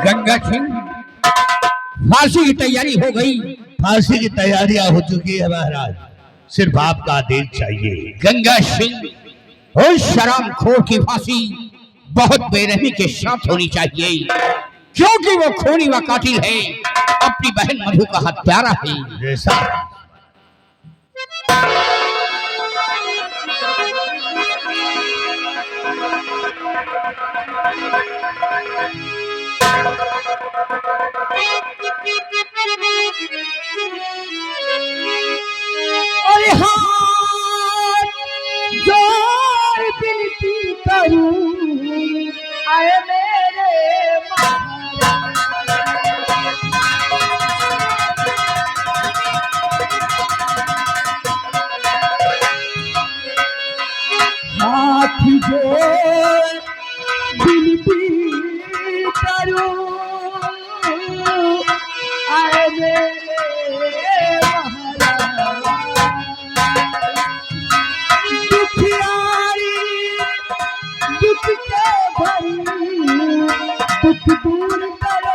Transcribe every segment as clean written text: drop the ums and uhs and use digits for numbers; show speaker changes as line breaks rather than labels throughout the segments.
गंगा सिंह, फांसी की तैयारी हो गई।
फांसी की तैयारियां हो चुकी है महाराज, सिर्फ आपका आदेश चाहिए।
गंगा सिंह, उस शराबखोर की फांसी बहुत बेरहमी के साथ होनी चाहिए, क्योंकि वो खूनी व कातिल है, अपनी बहन मधु का हत्यारा है।
जैसा
अरे हाथ जोड़ विनती करूं, आए मेरे हाथ जोड़ विनती करूं, आए मेरे दुखियारी दुख के भरी दुख दूर करो।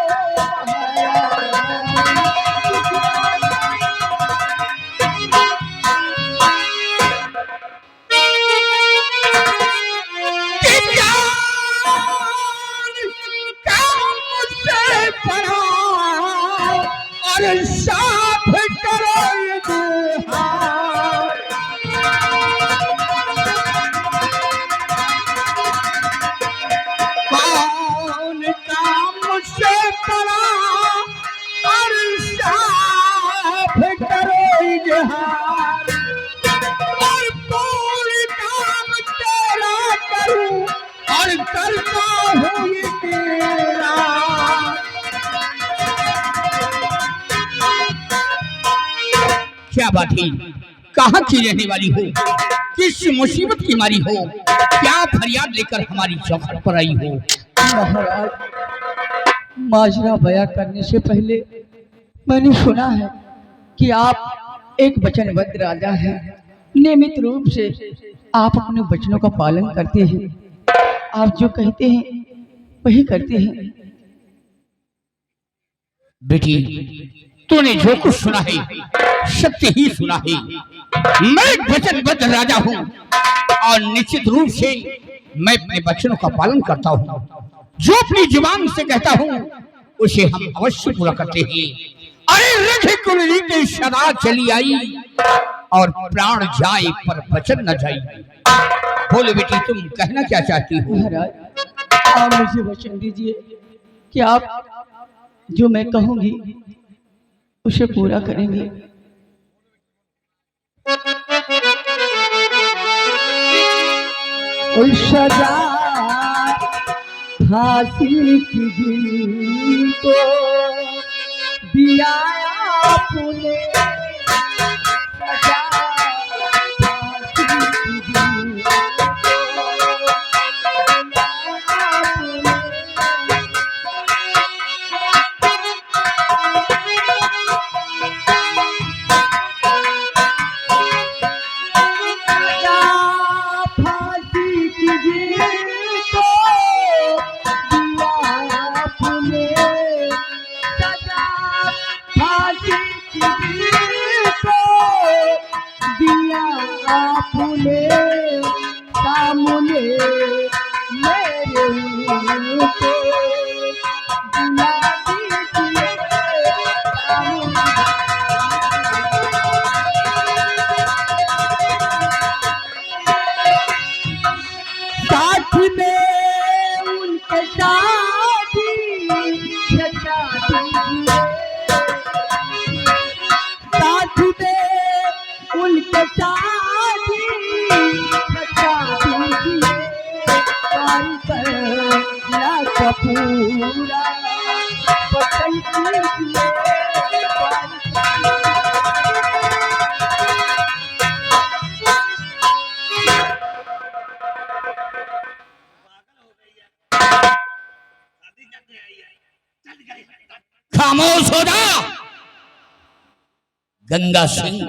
और साफ करो ये हाथ, कौन काम मुझसे पड़ा, और साफ करो ये हाथ, और पूरी काम तेरा करूं, और करता हूँ ये तेरा। क्या बात है, कहाँ की रहने वाली हो, किस मुसीबत की मारी हो, क्या फरियाद लेकर हमारी चौखट पर आई हो?
महाराज, माजरा बयां करने से पहले मैंने सुना है कि आप एक वचनबद्ध राजा हैं, नियमित रूप से आप अपने वचनों का पालन करते हैं, आप जो कहते हैं वही करते हैं।
बेटी, तूने जो कुछ सुना है सत्य ही सुना है। मैं एक वचनबद्ध राजा हूँ और निश्चित रूप से मैं अपने वचनों का पालन करता हूँ। जो अपनी जुबान से कहता हूँ उसे हम अवश्य पूरा करते हैं। अरे रघु कुल रीति सदा चली आई, और प्राण जाए पर वचन न जाए। बोलो बेटी, तुम कहना क्या चाहती हो?
महाराज, आप मुझे वचन दीजिए कि आप जो मैं कहूँगी उसे पूरा करेंगे। उस सजा फांसी की दिल को दिया आपने, सजा फांसी की दिल
खामोश हो जा। गंगा सिंह,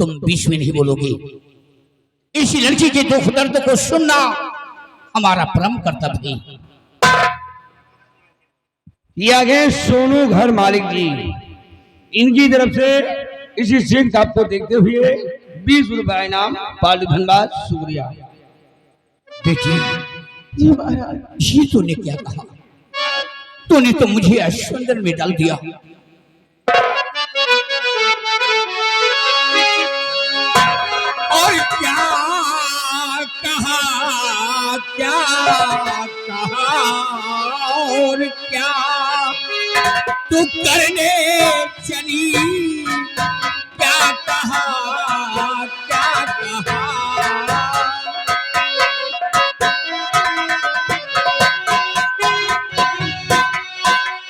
तुम बीच में नहीं बोलोगे। इसी लड़की के दुख दर्द को सुनना हमारा परम कर्तव्य है।
ये आ गए सोनू घर मालिक जी। इनकी तरफ से इसी सिंह साहब को देखते हुए 20 रुपए इनाम। पालू धन्यवाद, शुक्रिया।
बेटी,
जी महाराज।
ये तूने क्या कहा? तूने तो मुझे अश्वंदर में डाल दिया। और क्या कहा, क्या कहा, और क्या तू करने चली? क्या कहा, क्या कहा?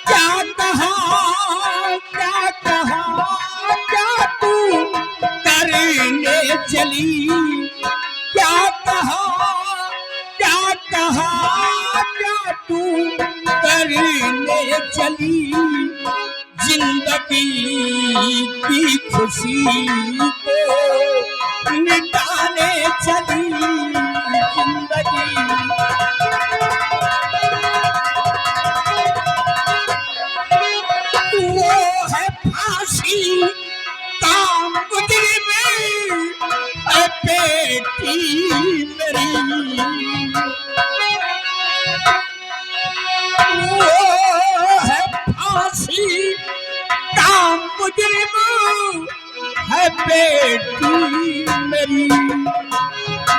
क्या कहा, क्या कहा, क्या तू करने चली? क्या कहा, क्या कहा, क्या तू करने चली? जिंदगी की खुशी को मिटाने चली। जिंदगी वो है फांसी का मुजरिम है बेटी मेरी। वो है फांसी का मुजरिम है बेटी मेरी।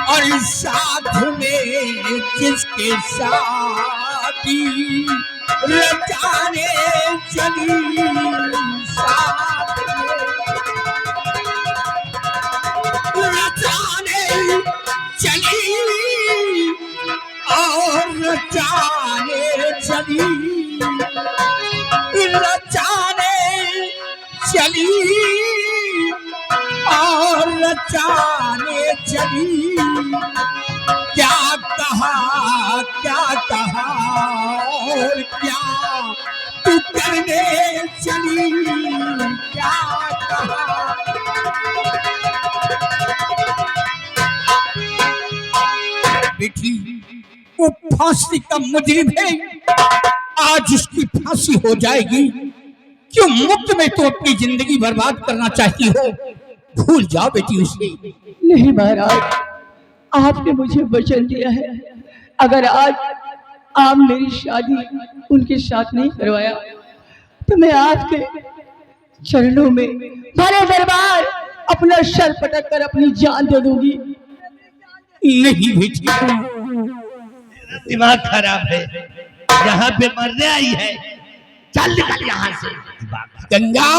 और साथ में जिसके शादी रचाने चली। साथ में रचाने चली और रचाने चली। रचाने चली और रचाने चली। क्या कहा, क्या कहा, और क्या तू करने चली? क्या कहा? बेटी, वो फांसी का मुजरिम है। आज उसकी फांसी हो जाएगी। क्यों मुफ्त में तो अपनी जिंदगी बर्बाद करना चाहती हो? भूल जाओ बेटी उसे।
नहीं महाराज, आपने मुझे वचन दिया है, अगर आज आप मेरी शादी उनके साथ नहीं करवाया तो मैं आपके चरणों में भरे दरबार अपना सर पटक कर अपनी जान दे दूंगी।
नहीं बेटी,
दिमाग खराब है। यहाँ पे मरने आई है, चल निकल यहाँ से।
गंगा,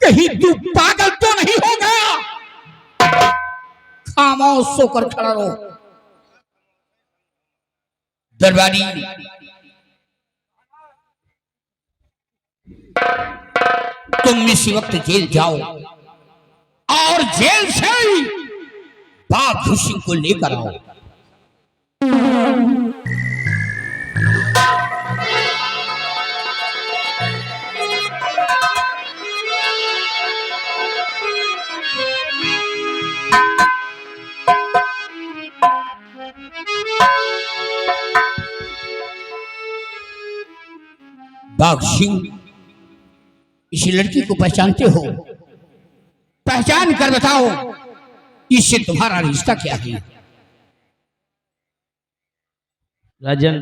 कहीं तू पागल तो नहीं हो गया? खामोश होकर खड़ा रहो। दरबारी, तुम इसी वक्त जेल जाओ और जेल से बाघ सिंह को लेकर आओ। बाघ सिंह, इस लड़की को पहचानते हो? पहचान कर बताओ, इससे तुम्हारा रिश्ता क्या है?
राजन,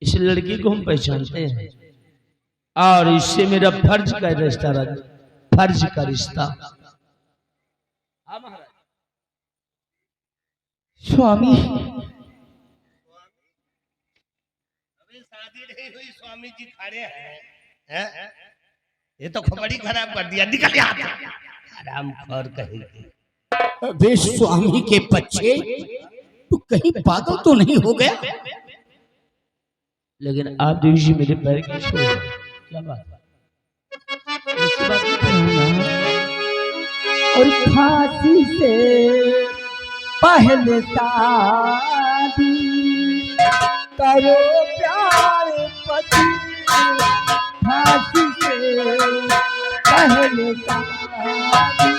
इस लड़की को हम पहचानते हैं और इससे मेरा फर्ज का रिश्ता, राजन, फर्ज का रिश्ता।
स्वामी,
शादी नहीं हुई, स्वामी जी खड़े हैं। ये तो खबड़ी खराब कर दिया। निकल यहाँ से, आराम खोर कहीं।
वे स्वामी के बच्चे, तू कहीं पागल तो नहीं हो गया?
लेकिन आप देवी जी मेरे पैर की छू रहे हैं। क्या बात है? ऐसी बात नहीं करना।
और फांसी से पहले शादी करो प्यार पति। फांसी से पहले शादी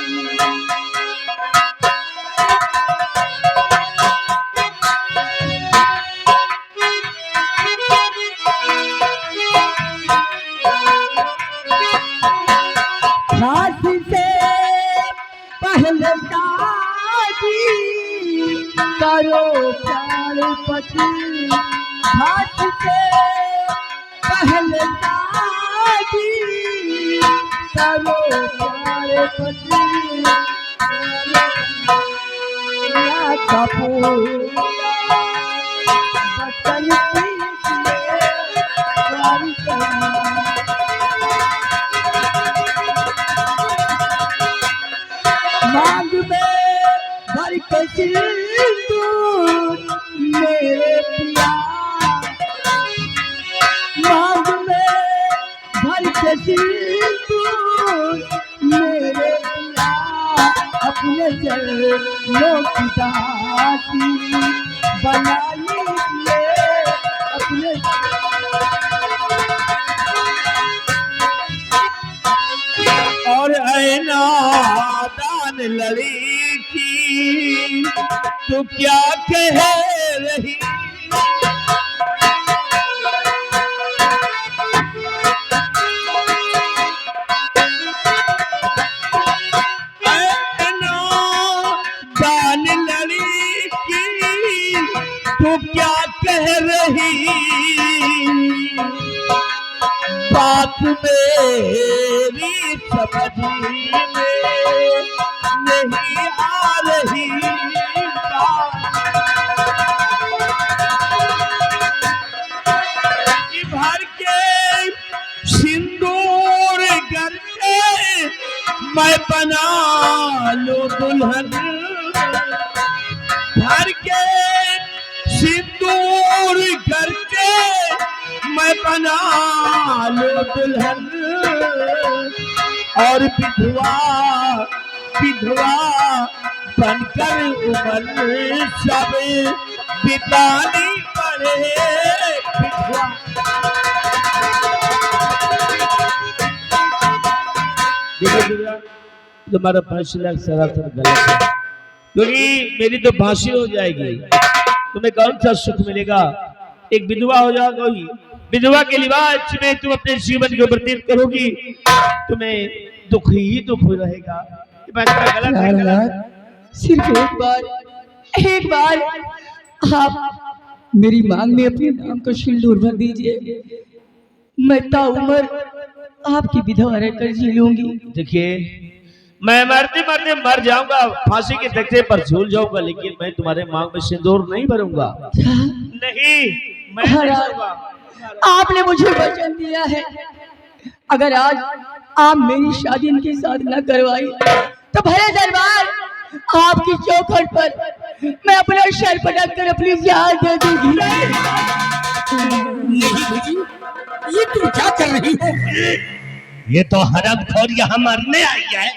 पति हाथ से पहले शादी करो प्यारे पति या कपूर बचन मांग में भर के सिंदूर मेरे पिया मांग में भर के सिंदूर मेरे पिया अपने चरणों की दासी बना लीजिए अपने
और ऐना दान लड़की तू क्या कह रही ऐना दान लड़की तू क्या कह रही बात मेरी समझ में नहीं आ रही भर के सिंदूर करके मैं बना लूं दुल्हन भर के सिंदूर करके मैं बना लूं दुल्हन और विधवा विधवा बनकर उम्र सब बितानी पड़े विधवा तुम्हारा फैसला सरासर गलत है क्योंकि मेरी तो फांसी हो जाएगी तुम्हें कौन सा सुख मिलेगा एक विधवा हो जाओगी विधवा के लिबास में तुम अपने जीवन को व्यतीत करोगी तुम्हें दुख ही दुख रहेगा ये बात गलत है गलत।
सिर्फ एक बार आप मेरी मांग में अपने नाम को सिंदूर भर दीजिए मैं ताउम्र आपकी विधवा रहकर जी लूंगी
देखिए मैं मरते मरते मर जाऊंगा फांसी के तख्ते पर झूल जाऊंगा लेकिन मैं तुम्हारे मांग में सिंदूर नहीं भरूंगा नहीं मैं नहीं भरूंगा।
आपने मुझे वचन दिया है अगर आज आप मेरी शादी इनके साथ न करवाई तो भले दरबार आपकी चौखट पर मैं अपना सर पटक कर अपनी जान दे दूंगी।
नहीं बेटी, ये तुम क्या कर रही हो?
ये तो हरामखोर यहाँ मरने आई है।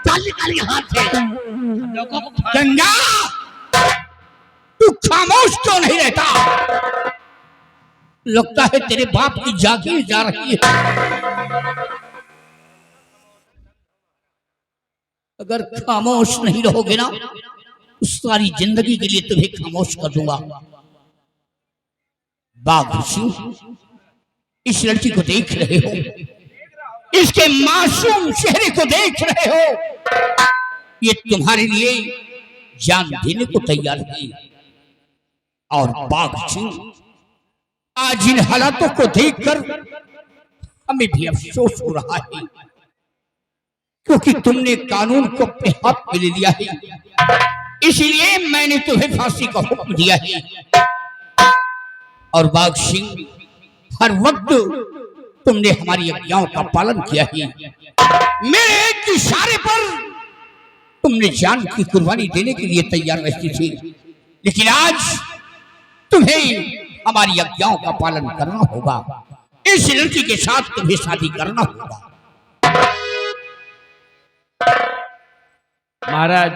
चल निकल यहाँ से।
गंगा, तू खामोश क्यों नहीं रहता? लगता है तेरे बाप की जागीर जा रही है। अगर खामोश नहीं रहोगे ना तो सारी जिंदगी के लिए तुम्हें खामोश कर दूंगा। बाघ सिंह, इस लड़की को देख रहे हो, इसके मासूम चेहरे को देख रहे हो, ये तुम्हारे लिए जान देने को तैयार है। और बाघ सिंह, आज इन हालातों को देखकर हमें भी अफसोस हो रहा है क्योंकि तुमने कानून को अपने हाथ में ले लिया है। इसलिए मैंने तुम्हें फांसी का हुक्म दिया है। और बाघ सिंह, हर वक्त तुमने हमारी आज्ञाओं का पालन किया है। मेरे एक इशारे पर तुमने जान की कुर्बानी देने के लिए तैयार रहती थी, लेकिन आज तुम्हें हमारी आज्ञाओं का पालन करना होगा। इस लड़की के साथ तुम्हें शादी करना होगा।
महाराज,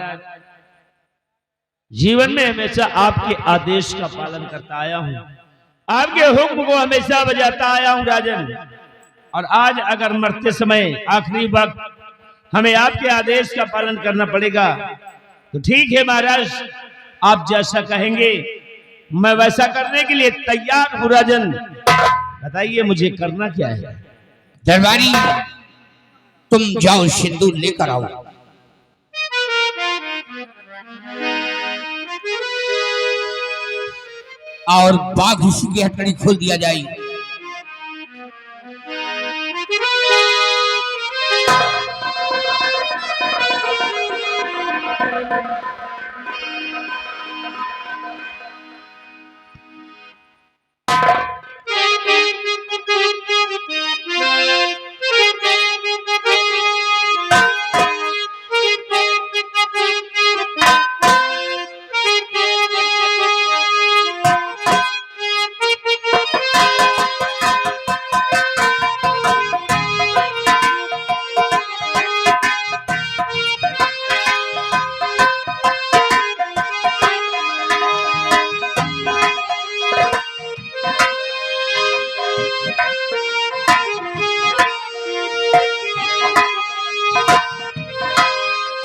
जीवन में हमेशा आपके आदेश का पालन करता आया हूँ, आपके हुक्म को हमेशा बजाता आया हूँ राजन। और आज अगर मरते समय आखिरी वक्त हमें आपके आदेश का पालन करना पड़ेगा तो ठीक है महाराज, आप जैसा कहेंगे मैं वैसा करने के लिए तैयार हूँ राजन। बताइए मुझे करना क्या है?
दरबारी, तुम जाओ सिंदूर लेकर आओ। और बाघ ऋषि की हथकड़ी खोल दिया जाए।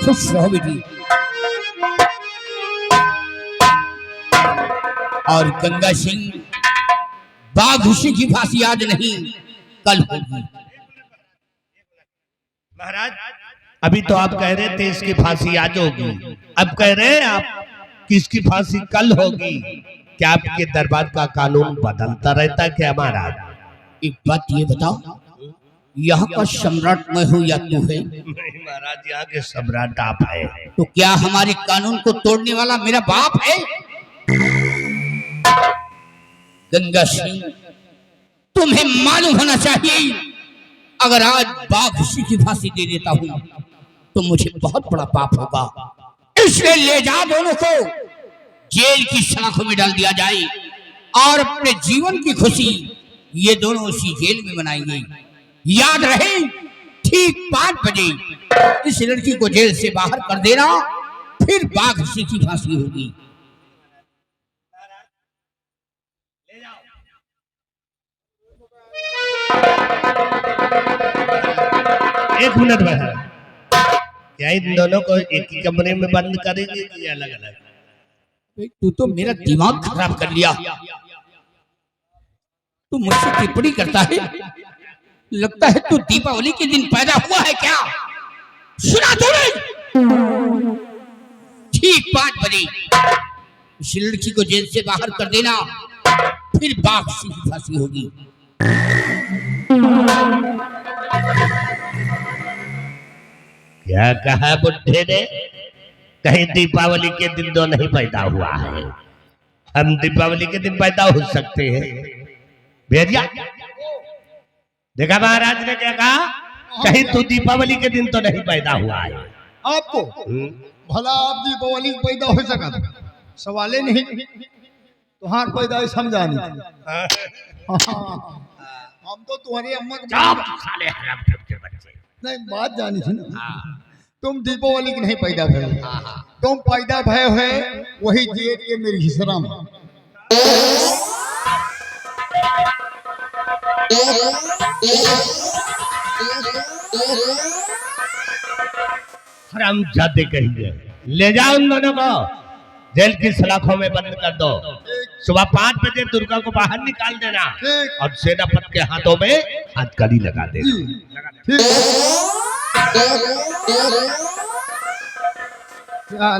खुश रहो बेटी। और गंगा सिंह, बाघ ऋषि की फांसी आज नहीं कल होगी।
महाराज अभी तो आप कह रहे थे इसकी फांसी आज होगी, अब कह रहे हैं आप कि इसकी फांसी कल होगी। क्या आपके दरबार का कानून बदलता रहता क्या महाराज?
एक बात ये बताओ, यहाँ का सम्राट मैं हूँ या तू है?
नहीं महाराज, यहाँ के सम्राट आप है।
तो क्या हमारे कानून को तोड़ने वाला मेरा बाप है? गंगा सिंह, तुम्हें मालूम होना चाहिए, अगर आज बाघ ऋषि की फांसी दे देता हूँ तो मुझे बहुत बड़ा पाप होगा। इसलिए ले जा दोनों को जेल की सलाखों में डाल दिया जाए और अपने जीवन की खुशी ये दोनों उसी जेल में मनाएंगे। याद रहे, ठीक 5 बजे इस लड़की को जेल से बाहर कर देना, फिर बाघ ऋषि की फांसी होगी।
एक मिनट महाराज, क्या इन दोनों को एक ही कमरे में बंद करेंगे कि अलग अलग?
तू तो मेरा दिमाग खराब कर लिया। तू मुझसे टिप्पणी करता है, लगता है तू दीपावली के दिन पैदा हुआ है क्या? सुना तूने? ठीक 5 बजे इस लड़की को जेल से बाहर कर देना, फिर बाघ ऋषि की फांसी होगी।
क्या कहा बुढ़े ने? कहीं दीपावली के दिन तो नहीं पैदा हुआ है। हम दीपावली के दिन पैदा हो सकते हैं? भेजिया देखा महाराज ने क्या कहा? कहीं तू दीपावली के दिन तो नहीं पैदा हुआ है।
आपको भला आप दीपावली को पैदा हो सका था? सवाल ही नहीं। तुम्हार पैदाइश हम जानी थी। हम तो तुम्हारी अम्मा
साले हरामखोर के बच्चे।
नहीं, बात जानी थी ना। तुम दीपावली के नहीं पैदा भय, तुम पैदा भय है वही जेठ के मेरी हिसरा में।
हरामजादे कहिए, ले जाओ उन दोनों को जेल की सलाखों में बंद कर दो। सुबह 5 बजे दुर्गा को बाहर निकाल देना और सेनापति के हाथों में हथकड़ी लगा देना।
क्या